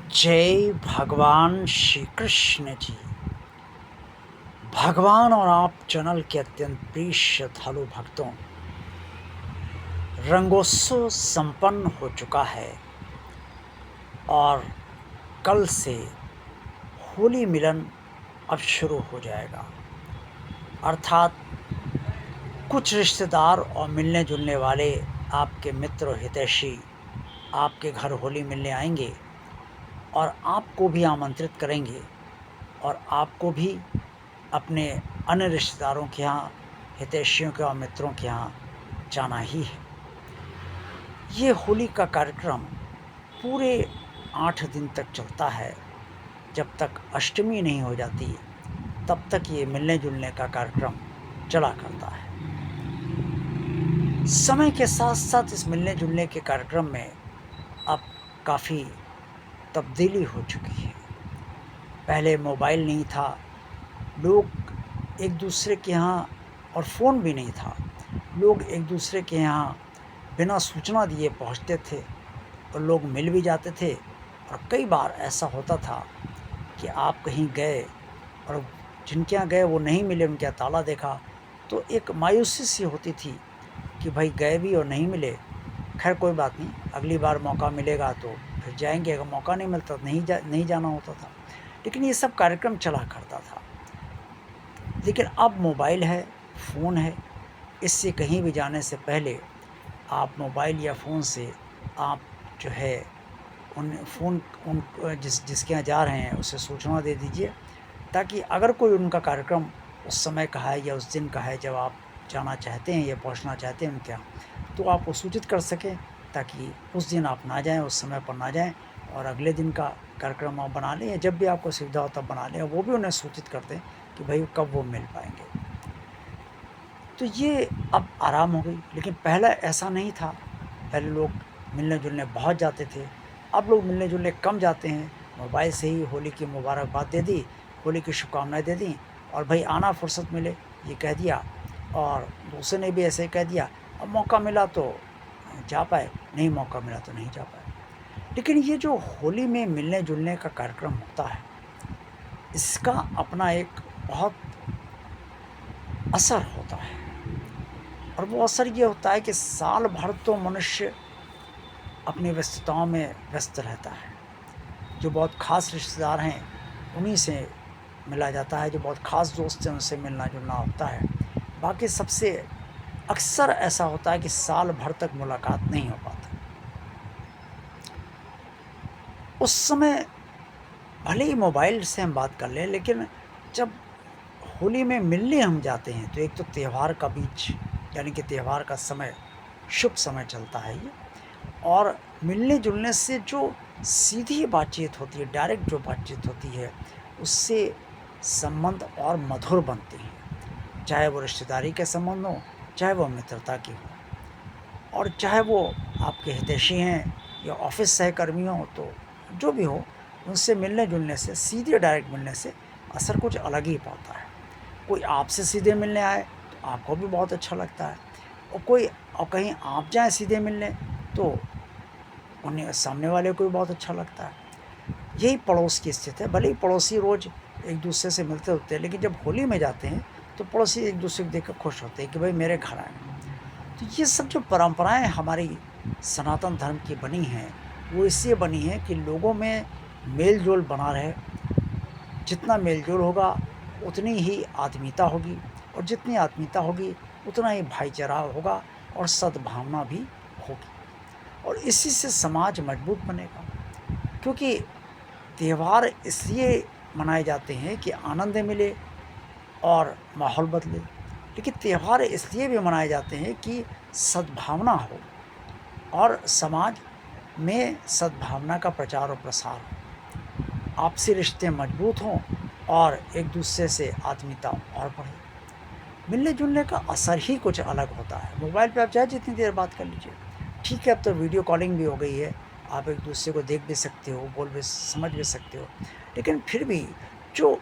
जय भगवान श्री कृष्ण जी। भगवान और आप चैनल के अत्यंत प्रिय श्रद्धालु भक्तों, रंगोत्सव संपन्न हो चुका है और कल से होली मिलन अब शुरू हो जाएगा। अर्थात कुछ रिश्तेदार और मिलने जुलने वाले आपके मित्र और हितैषी आपके घर होली मिलने आएंगे और आपको भी आमंत्रित करेंगे और आपको भी अपने अन्य रिश्तेदारों के यहाँ, हितैषियों के और मित्रों के यहाँ जाना ही है। ये होली का कार्यक्रम पूरे 8 दिन तक चलता है। जब तक अष्टमी नहीं हो जाती तब तक ये मिलने जुलने का कार्यक्रम चला करता है। समय के साथ साथ इस मिलने जुलने के कार्यक्रम में अब काफ़ी तब्दीली हो चुकी है। पहले मोबाइल नहीं था, लोग एक दूसरे के यहाँ, और फ़ोन भी नहीं था, लोग एक दूसरे के यहाँ बिना सूचना दिए पहुँचते थे और लोग मिल भी जाते थे। और कई बार ऐसा होता था कि आप कहीं गए और जिनके यहाँ गए वो नहीं मिले, उनके यहाँ ताला देखा तो एक मायूसी सी होती थी कि भाई गए भी और नहीं मिले। खैर कोई बात नहीं, अगली बार मौका मिलेगा तो फिर जाएंगे, अगर मौका नहीं मिलता तो नहीं जाना होता था। लेकिन ये सब कार्यक्रम चला करता था। लेकिन अब मोबाइल है, फ़ोन है, इससे कहीं भी जाने से पहले आप मोबाइल या फ़ोन से आप जो है उन जिसके यहाँ जा रहे हैं उसे सूचना दे दीजिए, ताकि अगर कोई उनका कार्यक्रम उस समय का है या उस दिन का है जब आप जाना चाहते हैं या पहुंचना चाहते हैं उनके यहाँ, तो आप वो सूचित कर सकें, ताकि उस दिन आप ना जाएं, उस समय पर ना जाएं और अगले दिन का कार्यक्रम आप बना लें या जब भी आपको सुविधा हो तब बना लें, वो भी उन्हें सूचित कर दें कि भाई कब वो मिल पाएंगे। तो ये अब आराम हो गई। लेकिन पहले ऐसा नहीं था। पहले लोग मिलने जुलने बहुत जाते थे, अब लोग मिलने जुलने कम जाते हैं। मोबाइल से ही होली की मुबारकबाद दे दी, होली की शुभकामनाएं दे दी और भाई आना फुर्सत मिले ये कह दिया, और दूसरे ने भी ऐसे ही कह दिया। अब मौका मिला तो जा पाए, नहीं मौका मिला तो नहीं जा पाए। लेकिन ये जो होली में मिलने जुलने का कार्यक्रम होता है, इसका अपना एक बहुत असर होता है। और वो असर ये होता है कि साल भर तो मनुष्य अपनी व्यस्तताओं में व्यस्त रहता है। जो बहुत ख़ास रिश्तेदार हैं उन्हीं से मिला जाता है, जो बहुत ख़ास दोस्त हैं उनसे मिलना जुलना होता है। बाकी सबसे अक्सर ऐसा होता है कि साल भर तक मुलाकात नहीं हो पाता। उस समय भले ही मोबाइल से हम बात कर लें, लेकिन जब होली में मिलने हम जाते हैं तो एक तो त्यौहार का बीच, यानी कि त्यौहार का समय, शुभ समय चलता है ये। और मिलने जुलने से जो सीधी बातचीत होती है, डायरेक्ट जो बातचीत होती है, उससे संबंध और मधुर बनते हैं। चाहे वो रिश्तेदारी के संबंध हों, चाहे वो मित्रता की हो, और चाहे वो आपके हितैषी हैं या ऑफिस सहकर्मी हों, तो जो भी हो, उनसे मिलने जुलने से, सीधे डायरेक्ट मिलने से असर कुछ अलग ही पड़ता है। कोई आपसे सीधे मिलने आए तो आपको भी बहुत अच्छा लगता है, और कहीं आप जाएँ सीधे मिलने तो उन्हें, सामने वाले को भी बहुत अच्छा लगता है। यही पड़ोस की स्थिति है। भले ही पड़ोसी रोज़ एक दूसरे से मिलते होते हैं, लेकिन जब होली में जाते हैं तो पड़ोसी एक दूसरे को देखकर खुश होते हैं कि भाई मेरे घर आए। तो ये सब जो परंपराएं हमारी सनातन धर्म की बनी हैं, वो इसलिए बनी हैं कि लोगों में मेल जोल बना रहे। जितना मेल जोल होगा उतनी ही आत्मीयता होगी, और जितनी आत्मीयता होगी उतना ही भाईचारा होगा और सद्भावना भी होगी, और इसी से समाज मजबूत बनेगा। क्योंकि त्यौहार इसलिए मनाए जाते हैं कि आनंद मिले और माहौल बदले। लेकिन त्यौहार इसलिए भी मनाए जाते हैं कि सद्भावना हो और समाज में सद्भावना का प्रचार और प्रसार हो, आपसी रिश्ते मजबूत हों और एक दूसरे से आत्मीयता और बढ़े। मिलने जुलने का असर ही कुछ अलग होता है। मोबाइल पे आप चाहे जितनी देर बात कर लीजिए, ठीक है, अब तो वीडियो कॉलिंग भी हो गई है, आप एक दूसरे को देख भी सकते हो, बोल भी समझ भी सकते हो। लेकिन फिर भी जो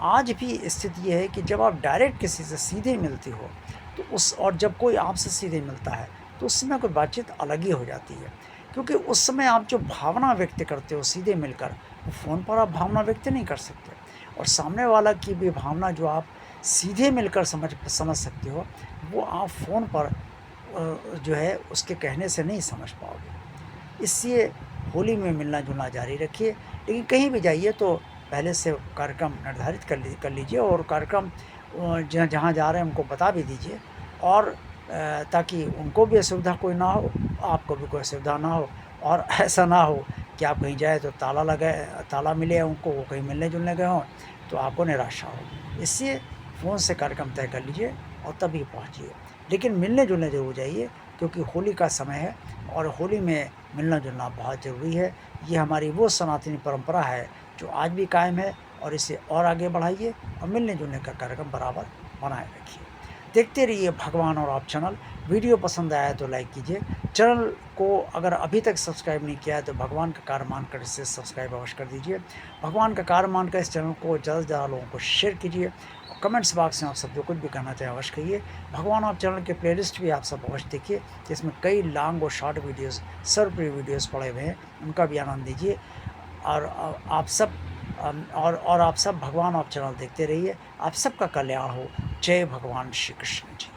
आज भी स्थिति ये है कि जब आप डायरेक्ट किसी से सीधे मिलते हो तो और जब कोई आपसे सीधे मिलता है तो उस समय कोई बातचीत अलग ही हो जाती है। क्योंकि उस समय आप जो भावना व्यक्त करते हो सीधे मिलकर, वो फ़ोन पर आप भावना व्यक्त नहीं कर सकते। और सामने वाला की भी भावना जो आप सीधे मिलकर समझ सकते हो, वो आप फ़ोन पर जो है उसके कहने से नहीं समझ पाओगे। इसलिए होली में मिलना-जुलना जारी रखिए, लेकिन कहीं भी जाइए तो पहले से कार्यक्रम निर्धारित कर लीजिए और कार्यक्रम जहाँ जा रहे हैं उनको बता भी दीजिए और ताकि उनको भी असुविधा कोई ना हो, आपको भी कोई असुविधा ना हो और ऐसा ना हो कि आप कहीं जाए तो ताला मिले उनको, वो कहीं मिलने-जुलने गए हों, तो आपको निराशा हो। इसलिए फ़ोन से कार्यक्रम तय कर लीजिए और तभी पहुँचिए। लेकिन मिलने-जुलने ज़रूर जाइए क्योंकि होली का समय है और होली में मिलना-जुलना बहुत ज़रूरी है। ये हमारी वो सनातनी परंपरा है जो आज भी कायम है और इसे और आगे बढ़ाइए और मिलने-जुलने का कार्यक्रम बराबर बनाए रखिए। देखते रहिए भगवान और आप चैनल। वीडियो पसंद आया तो लाइक कीजिए। चैनल को अगर अभी तक सब्सक्राइब नहीं किया है तो भगवान का कार्य मानकर इसे सब्सक्राइब अवश्य कर दीजिए। भगवान का कार्य मानकर इस चैनल को ज़्यादा से ज़्यादा लोगों को शेयर कीजिए और कमेंट्स बॉक्स में आप सब जो कुछ भी कहना चाहें अवश्य कहिए। भगवान आप चैनल के प्लेलिस्ट भी आप सब अवश्य देखिए, जिसमें कई लॉन्ग और शॉर्ट वीडियोज़ सर्वप्रिय वीडियोज़ पड़े हुए हैं, उनका भी आनंद लीजिए। और आप सब और आप सब भगवान आप चैनल देखते रहिए। आप सबका कल्याण हो। जय भगवान श्री कृष्ण जी।